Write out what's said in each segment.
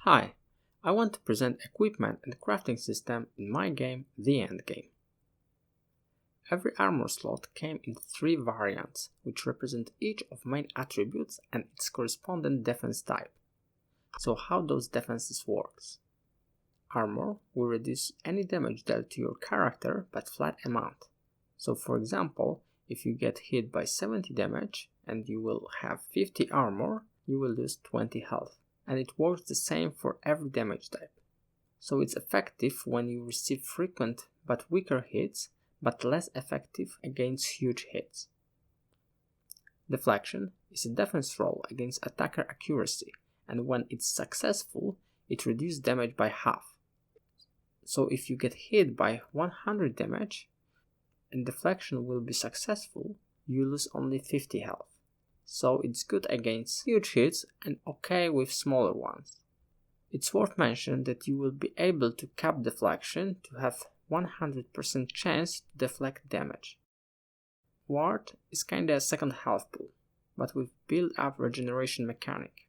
Hi, I want to present equipment and crafting system in my game, the Endgame. Every armor slot came in 3 variants, which represent each of main attributes and its corresponding defense type. So how those defenses works? Armor will reduce any damage dealt to your character by flat amount. So for example, if you get hit by 70 damage and you will have 50 armor, you will lose 20 health. And it works the same for every damage type. So it's effective when you receive frequent but weaker hits, but less effective against huge hits. Deflection is a defense roll against attacker accuracy, and when it's successful, it reduces damage by half. So if you get hit by 100 damage, and deflection will be successful, you lose only 50 health. So it's good against huge hits and okay with smaller ones. It's worth mentioning that you will be able to cap deflection to have 100% chance to deflect damage. Ward is kinda a second health pool, but with build-up regeneration mechanic.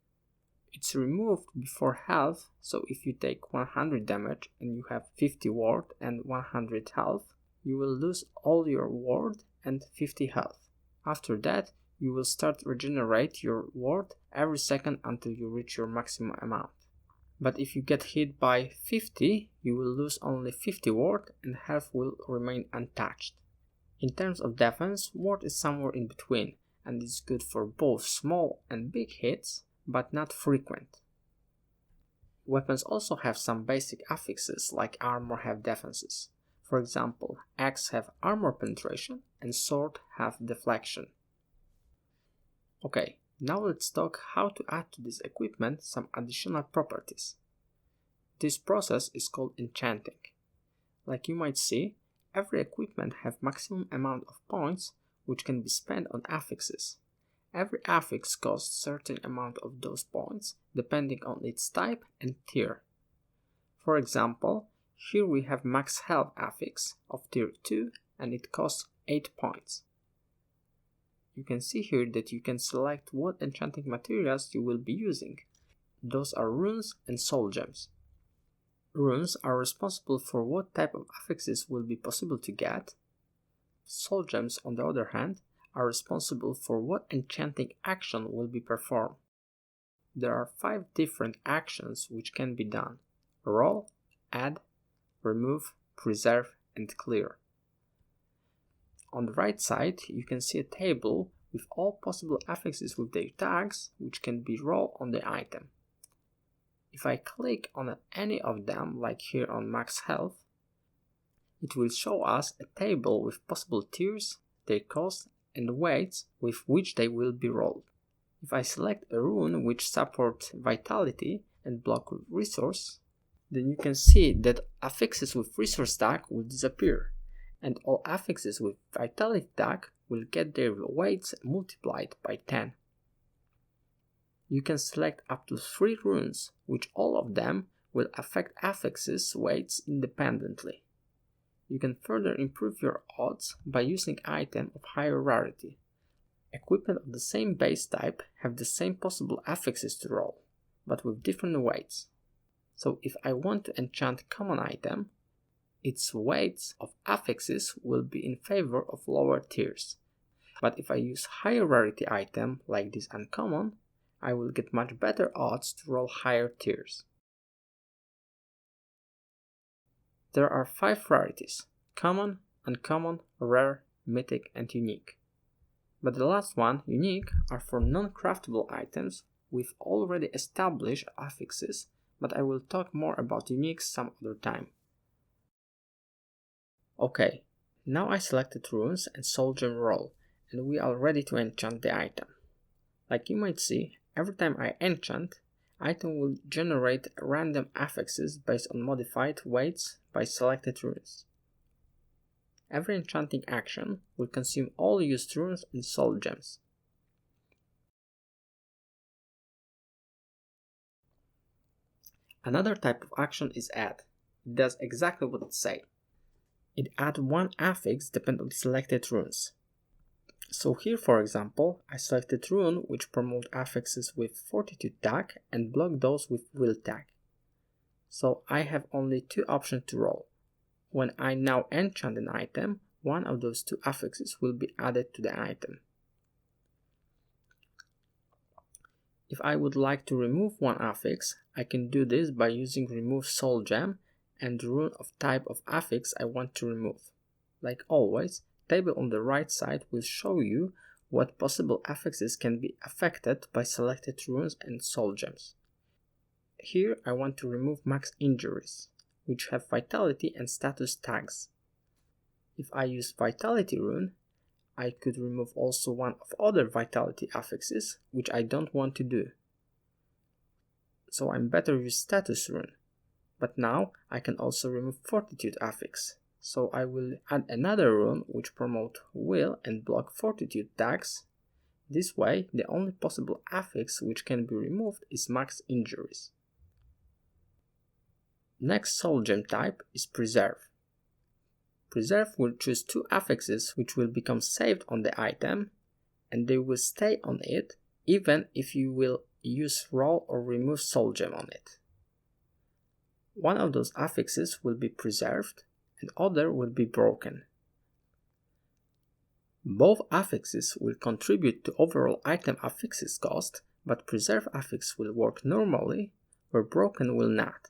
It's removed before health, so if you take 100 damage and you have 50 ward and 100 health, you will lose all your ward and 50 health. After that, you will start regenerate your ward every second until you reach your maximum amount. But if you get hit by 50, you will lose only 50 ward and health will remain untouched. In terms of defense, ward is somewhere in between and is good for both small and big hits, but not frequent. Weapons also have some basic affixes like armor have defenses. For example, axe have armor penetration and sword have deflection. Okay, now let's talk how to add to this equipment some additional properties. This process is called enchanting. Like you might see, every equipment have maximum amount of points which can be spent on affixes. Every affix costs certain amount of those points depending on its type and tier. For example, here we have max health affix of tier 2 and it costs 8 points. You can see here that you can select what enchanting materials you will be using. Those are runes and soul gems. Runes are responsible for what type of affixes will be possible to get. Soul gems, on the other hand, are responsible for what enchanting action will be performed. There are 5 different actions which can be done: roll, add, remove, preserve, and clear. On the right side, you can see a table with all possible affixes with their tags, which can be rolled on the item. If I click on any of them, like here on max health, it will show us a table with possible tiers, their cost, and weights with which they will be rolled. If I select a rune which supports vitality and block resource, then you can see that affixes with resource tag will disappear, and all affixes with vitality tag will get their weights multiplied by 10. You can select up to 3 runes, which all of them will affect affixes weights independently. You can further improve your odds by using items of higher rarity. Equipment of the same base type have the same possible affixes to roll, but with different weights. So if I want to enchant common item, its weights of affixes will be in favor of lower tiers. But if I use higher rarity item like this uncommon, I will get much better odds to roll higher tiers. There are 5 rarities: common, uncommon, rare, mythic, and unique. But the last one, unique, are for non-craftable items with already established affixes, but I will talk more about unique some other time. Okay, now I selected runes and soul gem roll, and we are ready to enchant the item. Like you might see, every time I enchant, item will generate random affixes based on modified weights by selected runes. Every enchanting action will consume all used runes and soul gems. Another type of action is add. It does exactly what it says. It adds 1 affix depending on selected runes. So here, for example, I selected rune which promote affixes with fortitude tag and block those with will tag. So I have only two options to roll. When I now enchant an item, one of those two affixes will be added to the item. If I would like to remove one affix, I can do this by using remove soul gem and the rune of type of affix I want to remove. Like always, table on the right side will show you what possible affixes can be affected by selected runes and soul gems. Here I want to remove max injuries, which have vitality and status tags. If I use vitality rune, I could remove also one of other vitality affixes, which I don't want to do. So I'm better use status rune. But now I can also remove fortitude affix. So I will add another rune which promote will and block fortitude tags. This way, the only possible affix which can be removed is max injuries. Next soul gem type is preserve. Preserve will choose two affixes which will become saved on the item, and they will stay on it even if you will use roll or remove soul gem on it. One of those affixes will be preserved and other will be broken. Both affixes will contribute to overall item affixes cost, but preserve affix will work normally, where broken will not.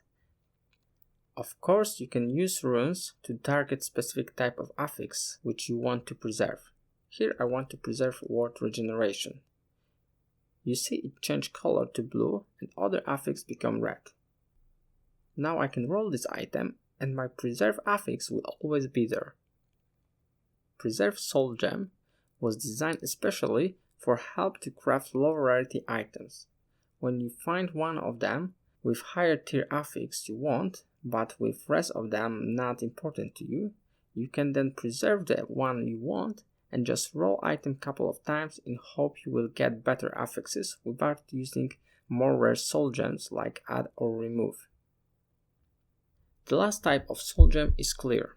Of course, you can use runes to target specific type of affix which you want to preserve. Here I want to preserve ward regeneration. You see it change color to blue and other affix become red. Now I can roll this item and my preserve affix will always be there. Preserve soul gem was designed especially for help to craft low rarity items. When you find one of them with higher tier affix you want, but with rest of them not important to you, you can then preserve the one you want and just roll item couple of times in hope you will get better affixes without using more rare soul gems like add or remove. The last type of soul gem is clear.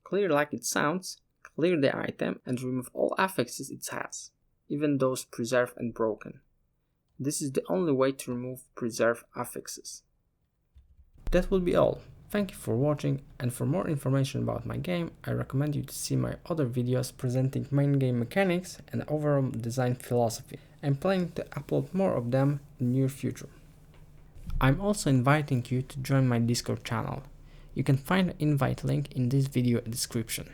Clear like it sounds, clear the item and remove all affixes it has, even those preserved and broken. This is the only way to remove preserved affixes. That will be all. Thank you for watching, and for more information about my game, I recommend you to see my other videos presenting main game mechanics and overall design philosophy. I'm planning to upload more of them in the near future. I'm also inviting you to join my Discord channel. You can find the invite link in this video description.